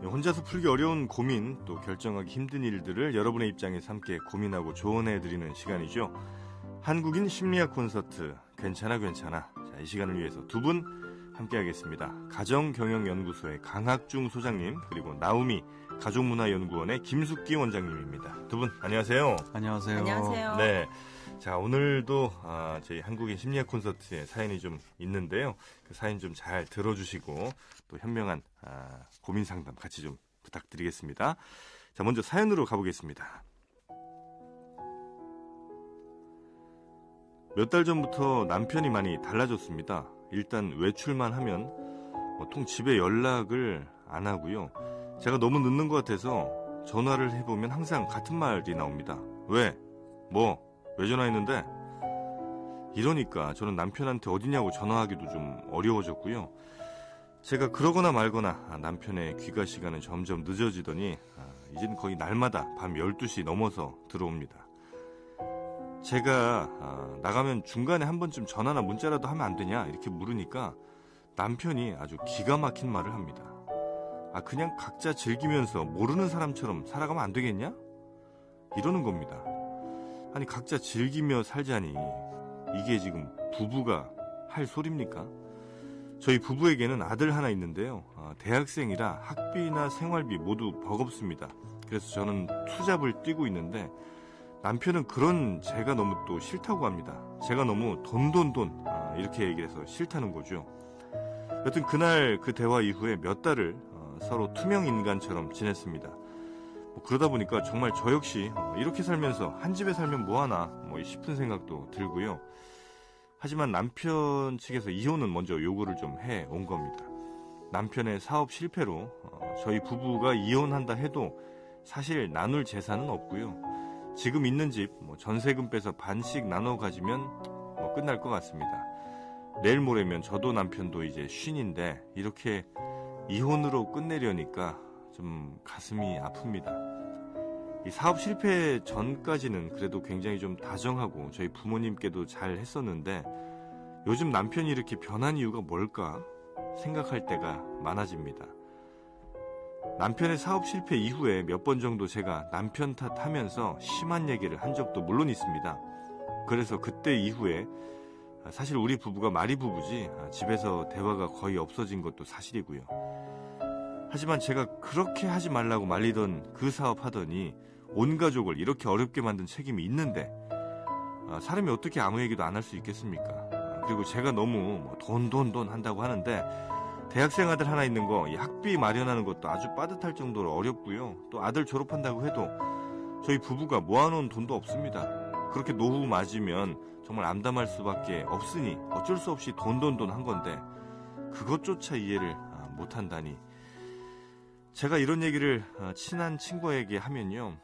혼자서 풀기 어려운 고민, 또 결정하기 힘든 일들을 여러분의 입장에서 함께 고민하고 조언해드리는 시간이죠. 한국인 심리학 콘서트 괜찮아. 자, 이 시간을 위해서 두 분 함께하겠습니다. 가정경영연구소의 강학중 소장님, 그리고 나우미 가족문화연구원의 김숙기 원장님입니다. 두 분 안녕하세요. 안녕하세요. 안녕하세요. 네. 자, 오늘도 저희 한국인 심리학 콘서트에 사연이 좀 있는데요. 그 사연 좀 잘 들어주시고 또 현명한 고민 상담 같이 좀 부탁드리겠습니다. 자, 먼저 사연으로 가보겠습니다. 몇 달 전부터 남편이 많이 달라졌습니다. 일단 외출만 하면 보통 집에 연락을 안 하고요. 제가 너무 늦는 것 같아서 전화를 해보면 항상 같은 말이 나옵니다. 왜? 왜 전화했는데? 이러니까 저는 남편한테 어디냐고 전화하기도 좀 어려워졌고요. 제가 그러거나 말거나 남편의 귀가 시간은 점점 늦어지더니 이젠 거의 날마다 밤 12시 넘어서 들어옵니다. 제가 나가면 중간에 한 번쯤 전화나 문자라도 하면 안 되냐 이렇게 물으니까 남편이 아주 기가 막힌 말을 합니다. 그냥 각자 즐기면서 모르는 사람처럼 살아가면 안 되겠냐? 이러는 겁니다. 아니, 각자 즐기며 살자니 이게 지금 부부가 할 소리입니까? 저희 부부에게는 아들 하나 있는데요. 대학생이라 학비나 생활비 모두 버겁습니다. 그래서 저는 투잡을 뛰고 있는데 남편은 그런 제가 너무 또 싫다고 합니다. 제가 너무 돈 이렇게 얘기를 해서 싫다는 거죠. 여튼 그날 그 대화 이후에 몇 달을 서로 투명 인간처럼 지냈습니다. 그러다 보니까 정말 저 역시 이렇게 살면서 한 집에 살면 뭐하나 싶은 생각도 들고요. 하지만 남편 측에서 이혼은 먼저 요구를 좀 해온 겁니다. 남편의 사업 실패로 저희 부부가 이혼한다 해도 사실 나눌 재산은 없고요. 지금 있는 집 전세금 빼서 반씩 나눠 가지면 끝날 것 같습니다. 내일 모레면 저도 남편도 이제 쉰인데 이렇게 이혼으로 끝내려니까 좀 가슴이 아픕니다. 이 사업 실패 전까지는 그래도 굉장히 좀 다정하고 저희 부모님께도 잘 했었는데 요즘 남편이 이렇게 변한 이유가 뭘까 생각할 때가 많아집니다. 남편의 사업 실패 이후에 몇 번 정도 제가 남편 탓하면서 심한 얘기를 한 적도 물론 있습니다. 그래서 그때 이후에 사실 우리 부부가 말이 부부지 집에서 대화가 거의 없어진 것도 사실이고요. 하지만 제가 그렇게 하지 말라고 말리던 그 사업 하더니 온 가족을 이렇게 어렵게 만든 책임이 있는데 사람이 어떻게 아무 얘기도 안 할 수 있겠습니까? 그리고 제가 너무 돈 한다고 하는데 대학생 아들 하나 있는 거 이 학비 마련하는 것도 아주 빠듯할 정도로 어렵고요. 또 아들 졸업한다고 해도 저희 부부가 모아놓은 돈도 없습니다. 그렇게 노후 맞으면 정말 암담할 수밖에 없으니 어쩔 수 없이 돈 한 건데 그것조차 이해를 못한다니. 제가 이런 얘기를 친한 친구에게 하면요.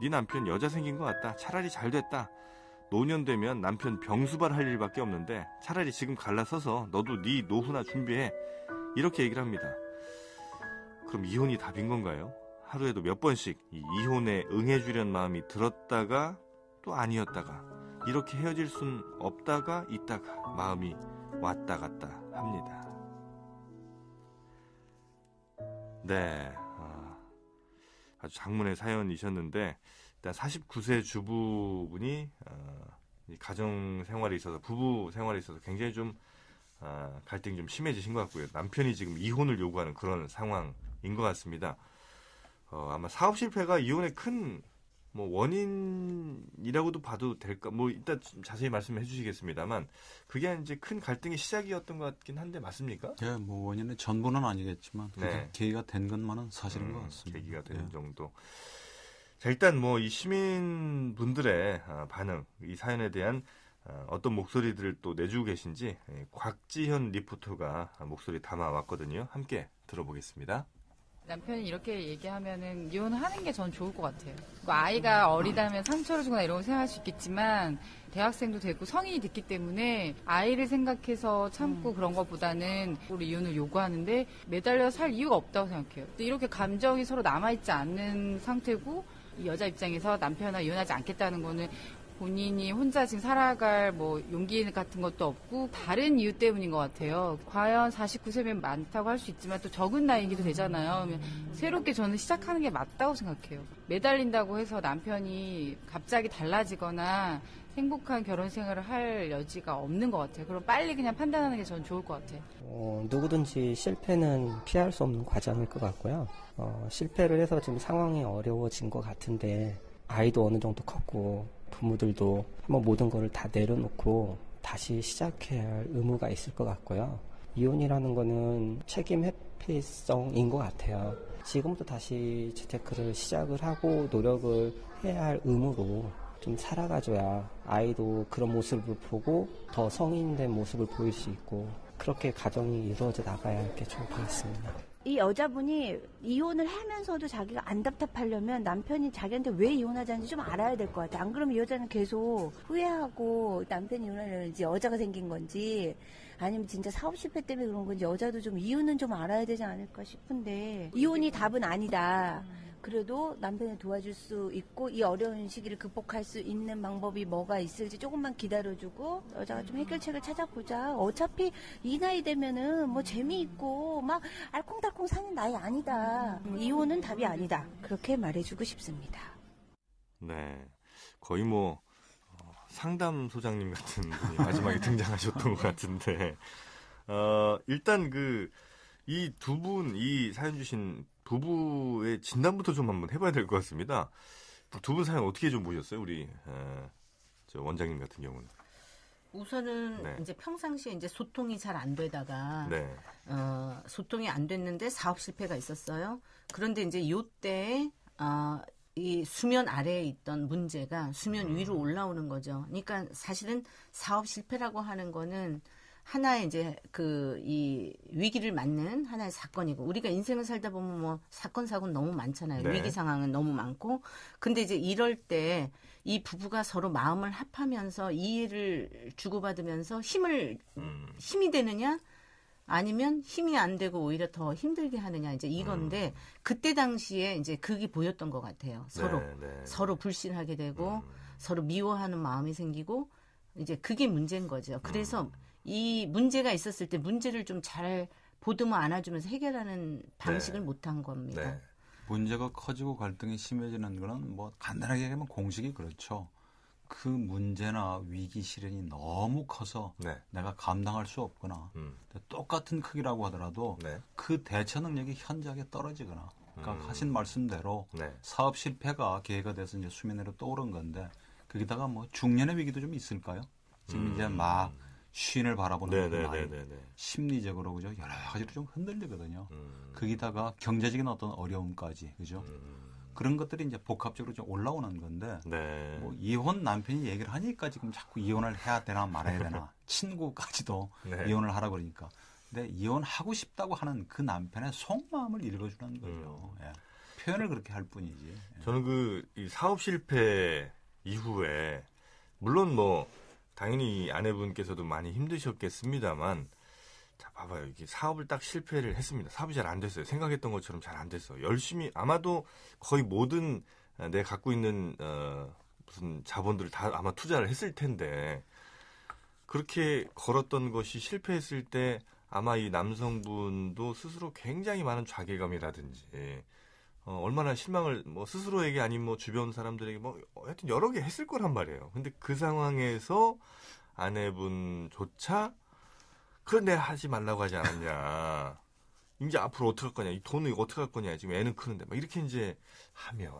네 남편 여자 생긴 것 같다. 차라리 잘 됐다. 노년 되면 남편 병수발 할 일밖에 없는데 차라리 지금 갈라서서 너도 네 노후나 준비해. 이렇게 얘기를 합니다. 그럼 이혼이 답인 건가요? 하루에도 몇 번씩 이 이혼에 응해주려는 마음이 들었다가 또 아니었다가 이렇게 헤어질 순 없다가 있다가 마음이 왔다 갔다 합니다. 네, 아주 장문의 사연이셨는데 일단 49세 주부분이 가정 생활에 있어서 부부 생활에 있어서 굉장히 좀 갈등이 좀 심해지신 것 같고요. 남편이 지금 이혼을 요구하는 그런 상황인 것 같습니다. 아마 사업 실패가 이혼의 큰 원인이라고도 봐도 될까? 이따 좀 자세히 말씀해 주시겠습니다만 그게 이제 큰 갈등의 시작이었던 것 같긴 한데 맞습니까? 예, 원인의 전부는 아니겠지만 네. 계기가 된 것만은 사실인 것 같습니다. 계기가 된 정도. 자, 일단 이 시민분들의 반응, 이 사연에 대한 어떤 목소리들을 또 내주고 계신지 곽지현 리포터가 목소리 담아왔거든요. 함께 들어보겠습니다. 남편이 이렇게 얘기하면은 이혼하는 게 전 좋을 것 같아요. 아이가 어리다면 상처를 주거나 이런 거 생각할 수 있겠지만 대학생도 되고 성인이 됐기 때문에 아이를 생각해서 참고 그런 것보다는 우리 이혼을 요구하는데 매달려 살 이유가 없다고 생각해요. 근데 이렇게 감정이 서로 남아있지 않는 상태고 이 여자 입장에서 남편과 이혼하지 않겠다는 거는 본인이 혼자 지금 살아갈 뭐 용기 같은 것도 없고 다른 이유 때문인 것 같아요. 과연 49세면 많다고 할 수 있지만 또 적은 나이기도 되잖아요. 새롭게 저는 시작하는 게 맞다고 생각해요. 매달린다고 해서 남편이 갑자기 달라지거나 행복한 결혼 생활을 할 여지가 없는 것 같아요. 그럼 빨리 그냥 판단하는 게 저는 좋을 것 같아요. 누구든지 실패는 피할 수 없는 과정일 것 같고요. 실패를 해서 지금 상황이 어려워진 것 같은데 아이도 어느 정도 컸고 부모들도 한번 모든 거를 다 내려놓고 다시 시작해야 할 의무가 있을 것 같고요. 이혼이라는 거는 책임 회피성인 것 같아요. 지금부터 다시 재테크를 시작을 하고 노력을 해야 할 의무로 좀 살아가줘야 아이도 그런 모습을 보고 더 성인된 모습을 보일 수 있고 그렇게 가정이 이루어져 나가야 할 게 좋을 것 같습니다. 이 여자분이 이혼을 하면서도 자기가 안 답답하려면 남편이 자기한테 왜 이혼하자는지 좀 알아야 될 것 같아. 안 그러면 이 여자는 계속 후회하고 남편이 이혼하려는지 여자가 생긴 건지 아니면 진짜 사업 실패 때문에 그런 건지 여자도 좀 이유는 좀 알아야 되지 않을까 싶은데 이혼이 답은 아니다. 그래도 남편을 도와줄 수 있고 이 어려운 시기를 극복할 수 있는 방법이 뭐가 있을지 조금만 기다려주고 여자가 좀 해결책을 찾아보자. 어차피 이 나이 되면은 뭐 재미있고 막 알콩달콩 사는 나이 아니다. 이혼은 답이 아니다. 그렇게 말해주고 싶습니다. 네, 거의 뭐 상담소장님 같은 분이 마지막에 등장하셨던 것 같은데 일단 이 두 분, 이 사연 주신 부부의 진단부터 좀 한번 해봐야 될 것 같습니다. 두 분 사연 어떻게 좀 보셨어요? 우리 저 원장님 같은 경우는. 우선은 네. 이제 평상시에 이제 소통이 잘 안 되다가 네. 소통이 안 됐는데 사업 실패가 있었어요. 그런데 이제 요때 이 수면 아래에 있던 문제가 수면 위로 올라오는 거죠. 그러니까 사실은 사업 실패라고 하는 거는 하나의 이제 이 위기를 맞는 하나의 사건이고 우리가 인생을 살다 보면 뭐 사건 사고는 너무 많잖아요. 네. 위기 상황은 너무 많고 근데 이제 이럴 때 이 부부가 서로 마음을 합하면서 이해를 주고받으면서 힘이 되느냐 아니면 힘이 안 되고 오히려 더 힘들게 하느냐 이제 이건데 그때 당시에 이제 그게 보였던 것 같아요. 서로 불신하게 되고 서로 미워하는 마음이 생기고 이제 그게 문제인 거죠. 그래서 이 문제가 있었을 때 문제를 좀 잘 보듬어 안아주면서 해결하는 방식을 못한 겁니다. 네. 문제가 커지고 갈등이 심해지는 거는 뭐 간단하게 얘기하면 공식이 그렇죠. 그 문제나 위기 시련이 너무 커서 네. 내가 감당할 수 없거나 똑같은 크기라고 하더라도 네. 그 대처 능력이 현저하게 떨어지거나 그러니까 하신 말씀대로 네. 사업 실패가 기회가 돼서 이제 수면 위로 떠오른 건데 거기다가 뭐 중년의 위기도 좀 있을까요? 지금 이제 막 쉰을 바라보는 그 나이 심리적으로 그죠 여러 가지로 좀 흔들리거든요. 거기다가 경제적인 어떤 어려움까지 그죠 그런 것들이 이제 복합적으로 좀 올라오는 건데 네. 뭐 이혼 남편이 얘기를 하니까 지금 자꾸 이혼을 해야 되나 말아야 되나 친구까지도 네. 이혼을 하라 그러니까 근데 이혼하고 싶다고 하는 그 남편의 속마음을 읽어주는 거죠. 예. 표현을 그렇게 할 뿐이지. 예. 저는 이 사업 실패 이후에 물론 뭐 당연히 이 아내분께서도 많이 힘드셨겠습니다만 자 봐봐요. 이게 사업을 딱 실패를 했습니다. 사업이 잘 안 됐어요. 생각했던 것처럼 잘 안 됐어요. 열심히 아마도 거의 모든 내가 갖고 있는 무슨 자본들을 다 아마 투자를 했을 텐데 그렇게 걸었던 것이 실패했을 때 아마 이 남성분도 스스로 굉장히 많은 자괴감이라든지 얼마나 실망을 뭐 스스로에게 아니면 뭐 주변 사람들에게 뭐 하여튼 여러 개 했을 거란 말이에요. 근데 그 상황에서 아내분조차 그래 내가 하지 말라고 하지 않았냐. 이제 앞으로 어떻게 할 거냐. 이 돈을 어떻게 할 거냐. 지금 애는 크는데 막 이렇게 이제 하면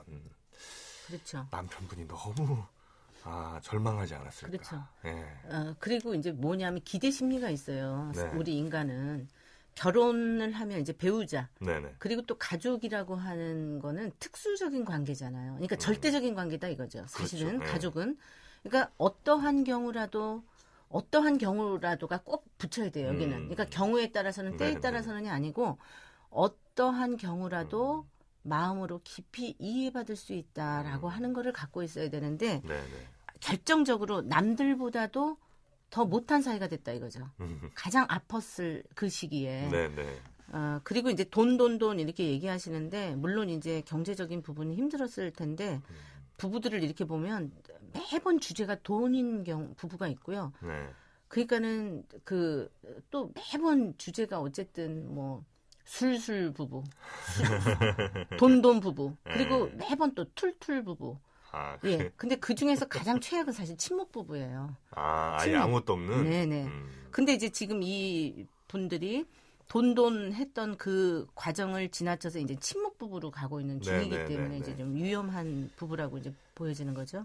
그렇죠. 남편분이 너무 절망하지 않았을까. 그렇죠. 예. 그리고 이제 뭐냐면 기대 심리가 있어요. 네. 우리 인간은 결혼을 하면 이제 배우자 네네. 그리고 또 가족이라고 하는 거는 특수적인 관계잖아요. 그러니까 절대적인 관계다 이거죠. 사실은 그렇죠. 가족은 그러니까 어떠한 경우라도가 꼭 붙여야 돼요. 여기는. 그러니까 경우에 따라서는 때에 네네. 따라서는이 아니고 어떠한 경우라도 마음으로 깊이 이해받을 수 있다라고 하는 거를 갖고 있어야 되는데 네네. 결정적으로 남들보다도 더 못한 사이가 됐다 이거죠. 가장 아팠을 그 시기에. 네네. 그리고 이제 돈 이렇게 얘기하시는데 물론 이제 경제적인 부분이 힘들었을 텐데 부부들을 이렇게 보면 매번 주제가 돈인 부부가 있고요. 네. 그러니까는 또 매번 주제가 어쨌든 뭐 술술 부부, 돈돈 부부, 그리고 매번 또 툴툴 부부. 아, 예. 근데 그 중에서 가장 최악은 사실 친목 부부예요. 아예 아무것도 없는. 네네. 근데 이제 지금 이 분들이 돈돈 했던 그 과정을 지나쳐서 이제 친목 부부로 가고 있는 중이기 때문에 이제 좀 위험한 부부라고 이제 보여지는 거죠.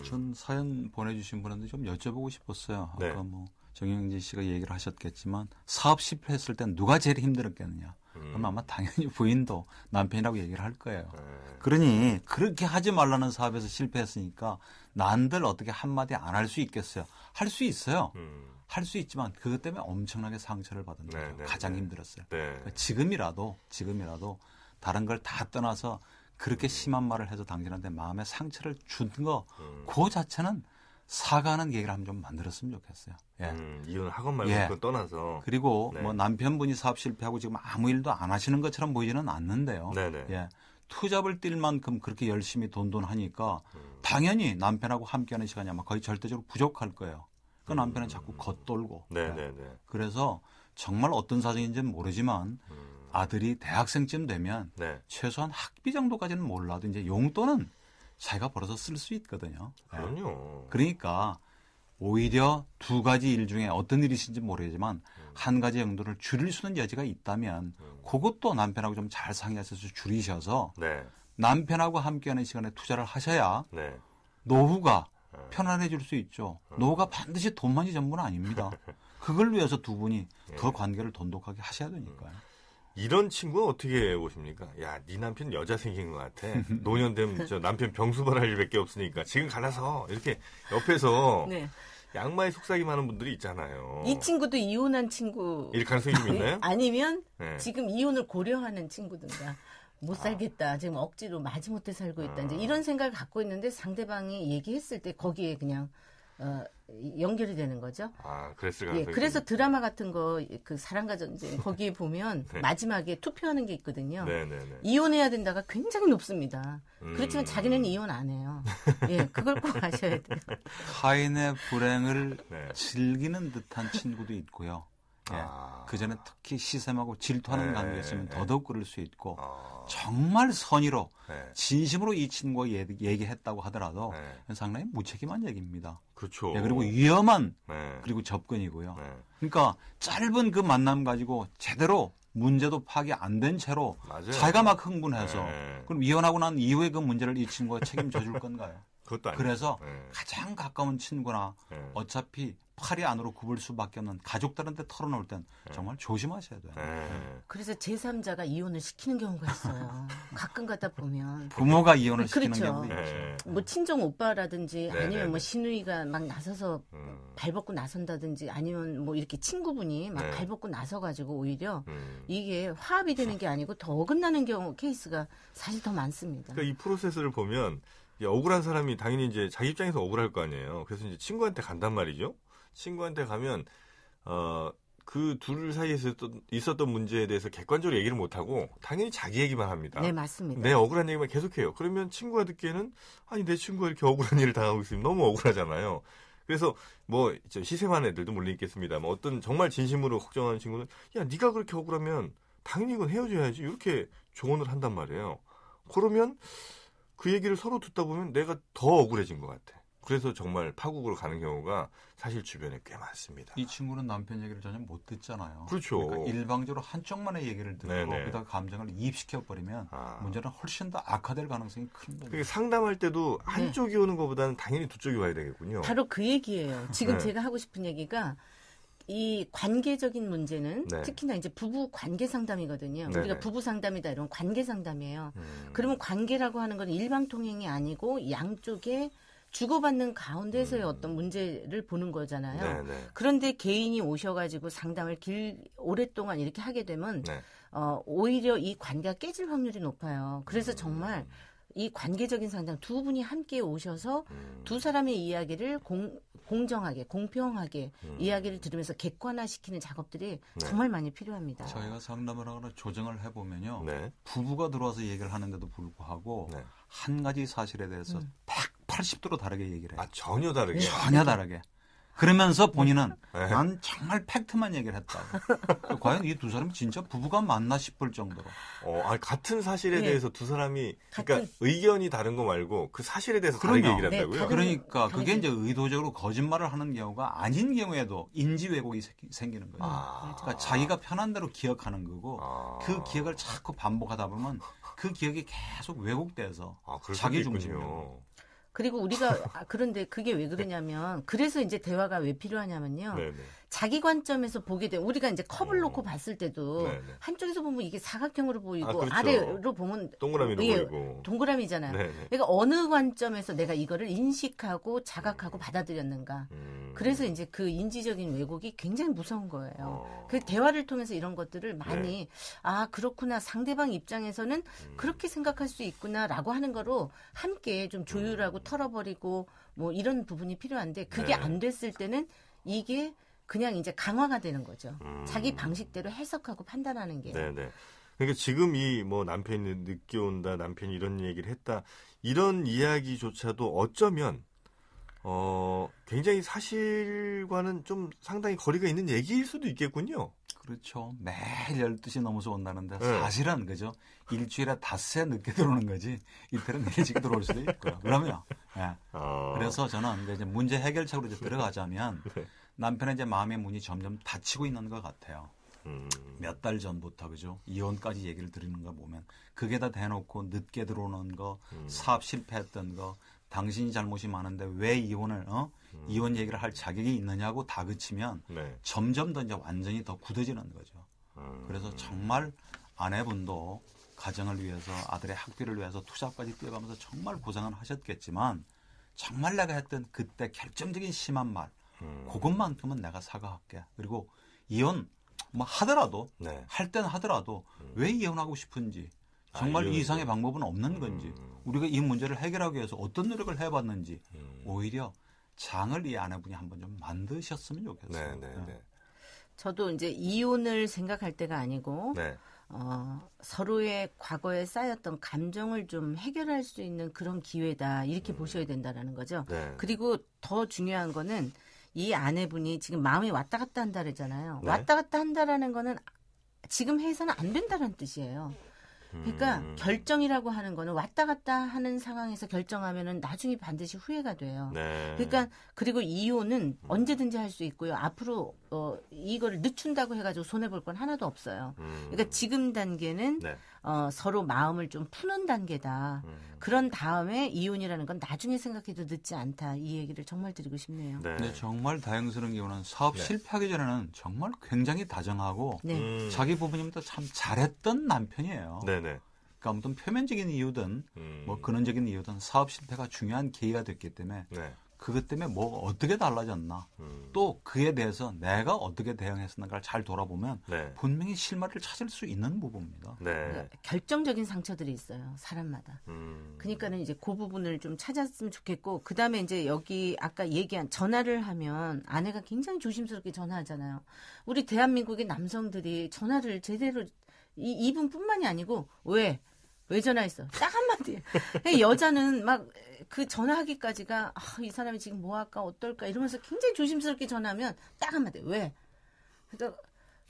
전 사연 보내주신 분한테 좀 여쭤보고 싶었어요. 네. 아까 뭐 정영진 씨가 얘기를 하셨겠지만 사업 실패했을 땐 누가 제일 힘들었겠느냐. 그럼 아마 당연히 부인도 남편이라고 얘기를 할 거예요. 그러니 그렇게 하지 말라는 사업에서 실패했으니까 난들 어떻게 한마디 안 할 수 있겠어요. 할 수 있어요. 할 수 있지만 그것 때문에 엄청나게 상처를 받은 거죠. 가장 힘들었어요. 그러니까 지금이라도 다른 걸 다 떠나서 그렇게 심한 말을 해서 당신한테 마음에 상처를 준 거 그 자체는 사과하는 계기를 한번 좀 만들었으면 좋겠어요. 예. 이혼을 하건 말건 예. 그건 떠나서. 그리고 뭐 남편분이 사업 실패하고 지금 아무 일도 안 하시는 것처럼 보이지는 않는데요. 네네. 예. 투잡을 뛸 만큼 그렇게 열심히 돈돈 하니까 당연히 남편하고 함께하는 시간이 아마 거의 절대적으로 부족할 거예요. 그 남편은 자꾸 겉돌고. 네네네. 그래서 정말 어떤 사정인지는 모르지만 아들이 대학생쯤 되면 최소한 학비 정도까지는 몰라도 이제 용돈은 자기가 벌어서 쓸 수 있거든요. 그럼요. 그러니까 오히려 두 가지 일 중에 어떤 일이신지 모르겠지만 한 가지 정도를 줄일 수 있는 여지가 있다면 그것도 남편하고 좀 잘 상의하셔서 줄이셔서 남편하고 함께하는 시간에 투자를 하셔야 노후가 편안해질 수 있죠. 노후가 반드시 돈만이 전부는 아닙니다. 그걸 위해서 두 분이 더 관계를 돈독하게 하셔야 되니까요. 이런 친구는 어떻게 보십니까? 야, 네 남편 여자 생긴 것 같아. 노년 되면 저 남편 병수발할 일밖에 없으니까 지금 갈아서 이렇게 옆에서 양마에 속삭임 하는 분들이 있잖아요. 이 친구도 이혼한 친구. 이럴 가능성이 좀 있나요? 아니면 지금 이혼을 고려하는 친구든가. 못 살겠다. 지금 억지로 마지못해 살고 있다. 이제 이런 생각을 갖고 있는데 상대방이 얘기했을 때 거기에 그냥 연결이 되는 거죠. 아, 그랬을 가능성이. 예, 그래서 드라마 같은 거, 그 사랑과 전쟁, 거기에 보면 마지막에 투표하는 게 있거든요. 이혼해야 된다가 굉장히 높습니다. 그렇지만 자기는 이혼 안 해요. 예, 그걸 꼭 아셔야 돼요. 타인의 불행을 즐기는 듯한 친구도 있고요. 예, 그 전에 특히 시샘하고 질투하는 관계였으면 더더욱 그럴 수 있고 정말 선의로 진심으로 이 친구가 얘기했다고 하더라도 상당히 무책임한 얘기입니다. 그렇죠. 예, 그리고 위험한 그리고 접근이고요. 그러니까 짧은 그 만남 가지고 제대로 문제도 파악이 안 된 채로 자기가 막 흥분해서 그럼 이혼하고 난 이후에 그 문제를 이 친구가 책임져 줄 건가요? 그것도 아니죠. 그래서 가장 가까운 친구나 어차피 팔이 안으로 굽을 수밖에 없는 가족들한테 털어놓을 땐 정말 조심하셔야 돼요. 그래서 제3자가 이혼을 시키는 경우가 있어요. 가끔 가다 보면. 부모가 이혼을 시키는 그렇죠. 경우도 있죠. 뭐 친정 오빠라든지 아니면 뭐 시누이가 막 나서서 발벗고 나선다든지 아니면 뭐 이렇게 친구분이 막 발벗고 나서가지고 오히려 이게 화합이 되는 게 아니고 더 어긋나는 경우 케이스가 사실 더 많습니다. 그러니까 이 프로세스를 보면 억울한 사람이 당연히 이제 자기 입장에서 억울할 거 아니에요. 그래서 이제 친구한테 간단 말이죠. 친구한테 가면 그 둘 사이에서 있었던 문제에 대해서 객관적으로 얘기를 못하고 당연히 자기 얘기만 합니다. 네, 맞습니다. 내 억울한 얘기만 계속해요. 그러면 친구가 듣기에는 아니 내 친구가 이렇게 억울한 일을 당하고 있으면 너무 억울하잖아요. 그래서 뭐 시샘한 애들도 물론 있겠습니다만 어떤 정말 진심으로 걱정하는 친구는 야 네가 그렇게 억울하면 당연히 이건 헤어져야지 이렇게 조언을 한단 말이에요. 그러면 그 얘기를 서로 듣다 보면 내가 더 억울해진 것 같아. 그래서 정말 파국으로 가는 경우가 사실 주변에 꽤 많습니다. 이 친구는 남편 얘기를 전혀 못 듣잖아요. 그렇죠. 그러니까 일방적으로 한쪽만의 얘기를 듣고 거기다가 감정을 이입시켜버리면 문제는 훨씬 더 악화될 가능성이 큰 거죠. 상담할 때도 한쪽이 오는 것보다는 당연히 두 쪽이 와야 되겠군요. 바로 그 얘기예요. 지금 제가 하고 싶은 얘기가 이 관계적인 문제는 특히나 이제 부부 관계 상담이거든요. 우리가 부부 상담이다 이런 관계 상담이에요. 그러면 관계라고 하는 건 일방통행이 아니고 양쪽에 주고받는 가운데서의 어떤 문제를 보는 거잖아요. 그런데 개인이 오셔가지고 상담을 오랫동안 이렇게 하게 되면 오히려 이 관계가 깨질 확률이 높아요. 그래서 정말 이 관계적인 상담 두 분이 함께 오셔서 두 사람의 이야기를 공정하게, 공평하게 이야기를 들으면서 객관화시키는 작업들이 네. 정말 많이 필요합니다. 저희가 상담을 하거나 조정을 해보면요. 네. 부부가 들어와서 얘기를 하는데도 불구하고 네. 한 가지 사실에 대해서 180도로 다르게 얘기를 해요. 아, 전혀 다르게. 전혀 다르게. 그러면서 본인은 네. 난 정말 팩트만 얘기를 했다고. 과연 이 두 사람이 진짜 부부가 맞나 싶을 정도로. 아니, 같은 사실에 네. 대해서 두 사람이 같은- 그러니까 의견이 다른 거 말고 그 사실에 대해서 그럼요. 다르게 얘기를 네, 한다고요? 다른- 그러니까 그게 다르게. 이제 의도적으로 거짓말을 하는 경우가 아닌 경우에도 인지 왜곡이 생기는 거예요. 아. 그러니까 자기가 편한 대로 기억하는 거고 아. 그 기억을 자꾸 반복하다 보면 그 기억이 계속 왜곡돼서 그럴 자기 수도 있군요. 중심으로. 그리고 우리가 그런데 그게 왜 그러냐면 그래서 이제 대화가 왜 필요하냐면요. 네네. 자기 관점에서 보게 돼. 우리가 이제 컵을 놓고 봤을 때도 네네. 한쪽에서 보면 이게 사각형으로 보이고 아, 그렇죠. 아래로 보면 동그라미로 예, 보이고. 동그라미잖아요. 네네. 그러니까 어느 관점에서 내가 이거를 인식하고 자각하고 받아들였는가. 그래서 이제 그 인지적인 왜곡이 굉장히 무서운 거예요. 그 대화를 통해서 이런 것들을 많이 아 그렇구나 상대방 입장에서는 그렇게 생각할 수 있구나라고 하는 거로 함께 좀 조율하고 털어버리고 뭐 이런 부분이 필요한데 그게 네. 안 됐을 때는 이게 그냥 이제 강화가 되는 거죠. 자기 방식대로 해석하고 판단하는 게. 네네. 그러니까 지금 이 뭐 남편이 늦게 온다, 남편이 이런 얘기를 했다, 이런 이야기조차도 어쩌면 굉장히 사실과는 좀 상당히 거리가 있는 얘기일 수도 있겠군요. 그렇죠. 매일 12시 넘어서 온다는데 네. 사실은 그죠. 일주일에 닷새 늦게 들어오는 거지. 이틀은 일찍 들어올 수도 있고요. 그러면 예. 그래서 저는 이제 문제 해결책으로 이제 들어가자면 네. 남편의 이제 마음의 문이 점점 닫히고 있는 것 같아요. 몇 달 전부터 그죠. 이혼까지 얘기를 드리는 거 보면 그게 다 대놓고 늦게 들어오는 거, 사업 실패했던 거, 당신이 잘못이 많은데 왜 이혼을 이혼 얘기를 할 자격이 있느냐고 다그치면 네. 점점 더 이제 완전히 더 굳어지는 거죠. 그래서 정말 아내분도 가정을 위해서 아들의 학비를 위해서 투자까지 뛰어가면서 정말 고생은 하셨겠지만 정말 내가 했던 그때 결정적인 심한 말 그것만큼은 내가 사과할게. 그리고 이혼 뭐 하더라도 네. 할 때는 하더라도 왜 이혼하고 싶은지 정말 이 이상의 방법은 없는 건지 우리가 이 문제를 해결하기 위해서 어떤 노력을 해봤는지 오히려 장을 이 아내분이 한번 좀 만드셨으면 좋겠어요. 네네네. 저도 이제 이혼을 생각할 때가 아니고 네. 서로의 과거에 쌓였던 감정을 좀 해결할 수 있는 그런 기회다 이렇게 보셔야 된다라는 거죠. 네. 그리고 더 중요한 거는 이 아내분이 지금 마음이 왔다 갔다 한다 그러잖아요. 네. 왔다 갔다 한다라는 거는 지금 해서는 안 된다는 뜻이에요. 그러니까 결정이라고 하는 거는 왔다 갔다 하는 상황에서 결정하면은 나중에 반드시 후회가 돼요. 네. 그러니까 그리고 이혼은 언제든지 할 수 있고요. 앞으로 이거를 늦춘다고 해가지고 손해 볼 건 하나도 없어요. 그러니까 지금 단계는 네. 서로 마음을 좀 푸는 단계다. 그런 다음에 이혼이라는 건 나중에 생각해도 늦지 않다. 이 얘기를 정말 드리고 싶네요. 네. 근데 정말 다행스러운 경우는 사업 네. 실패하기 전에는 정말 굉장히 다정하고 네. 자기 부모님도 참 잘했던 남편이에요. 네네. 그러니까 아무튼 표면적인 이유든 뭐 근원적인 이유든 사업 실패가 중요한 계기가 됐기 때문에 네. 그것 때문에 뭐 어떻게 달라졌나 또 그에 대해서 내가 어떻게 대응했었는가를 잘 돌아보면 네. 분명히 실마리를 찾을 수 있는 부분입니다. 네. 그러니까 결정적인 상처들이 있어요. 사람마다. 그러니까는 이제 그 부분을 좀 찾았으면 좋겠고, 그 다음에 이제 여기 아까 얘기한 전화를 하면 아내가 굉장히 조심스럽게 전화하잖아요. 우리 대한민국의 남성들이 전화를 제대로 이분뿐만이 아니고 왜 전화했어? 딱 한마디. 여자는 막 그 전화하기까지가 이 사람이 지금 뭐 할까 어떨까 이러면서 굉장히 조심스럽게 전화하면 딱 한마디. 왜? 그러니까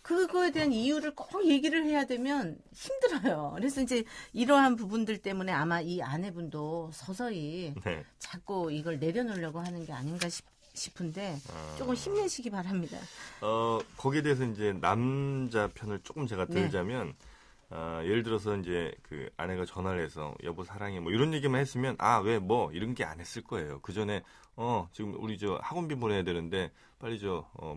그거에 대한 이유를 꼭 얘기를 해야 되면 힘들어요. 그래서 이제 이러한 부분들 때문에 아마 이 아내분도 서서히 네. 자꾸 이걸 내려놓으려고 하는 게 아닌가 싶은데 조금 힘내시기 바랍니다. 거기에 대해서 이제 남자 편을 조금 제가 네. 들자면, 예를 들어서 이제 그 아내가 전화를 해서 여보 사랑해 뭐 이런 얘기만 했으면 왜 뭐 이런 게 안 했을 거예요. 그 전에 지금 우리 저 학원비 보내야 되는데 빨리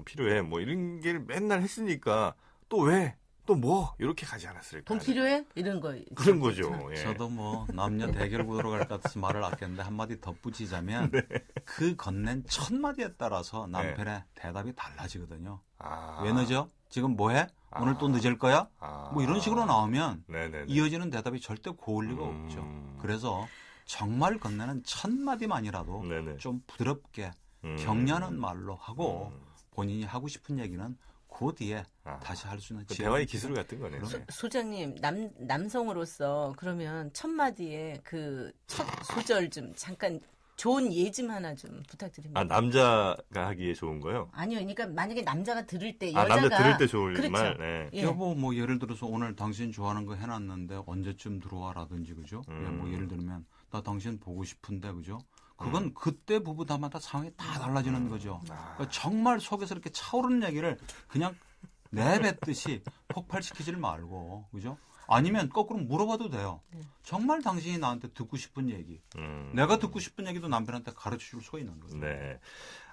필요해 뭐 이런 게 맨날 했으니까 또 왜 또 뭐 이렇게 가지 않았을까? 돈 필요해? 이런 거. 그런 거죠. 예. 저도 뭐 남녀 대결 구도로 갈 것 같아서 말을 아꼈는데 한마디 덧붙이자면 그 건넨 첫 마디에 따라서 남편의 대답이 달라지거든요. 왜 늦어? 지금 뭐해? 오늘 또 늦을 거야? 뭐 이런 식으로 나오면 이어지는 대답이 절대 고울 리가 없죠. 그래서 정말 건네는 첫 마디만이라도 좀 부드럽게 격려하는 말로 하고 본인이 하고 싶은 얘기는 그 뒤에 다시 할 수 있는 대화의 기술 같은 거네요. 소장님, 남성으로서 그러면 첫 마디에 그 첫 소절 좀 잠깐 좋은 예 좀 하나 좀 부탁드립니다. 남자가 하기에 좋은 거요? 아니요, 그러니까 만약에 남자가 들을 때 여자가 남자 들을 때 좋을 그렇죠. 말. 네. 예. 여보, 뭐 예를 들어서 오늘 당신 좋아하는 거 해놨는데 언제쯤 들어와라든지 그죠? 뭐 예를 들면 나 당신 보고 싶은데 그죠? 그건 그때 부부다마다 상황이 다 달라지는 거죠. 그러니까 정말 속에서 이렇게 차오르는 얘기를 그냥 내뱉듯이 폭발시키질 말고 그죠? 아니면 거꾸로 물어봐도 돼요. 정말 당신이 나한테 듣고 싶은 얘기. 내가 듣고 싶은 얘기도 남편한테 가르쳐 줄 수가 있는 거죠. 네.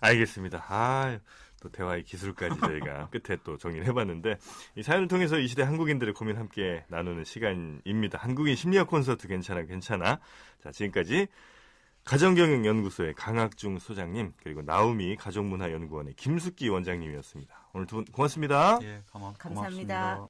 알겠습니다. 또 대화의 기술까지 저희가 끝에 또 정리를 해봤는데 이 사연을 통해서 이 시대 한국인들의 고민 함께 나누는 시간입니다. 한국인 심리학 콘서트 괜찮아. 자, 지금까지 가정경영연구소의 강학중 소장님 그리고 나우미 가족문화연구원의 김숙기 원장님이었습니다. 오늘 두 분 고맙습니다. 예, 감사합니다. 고맙습니다.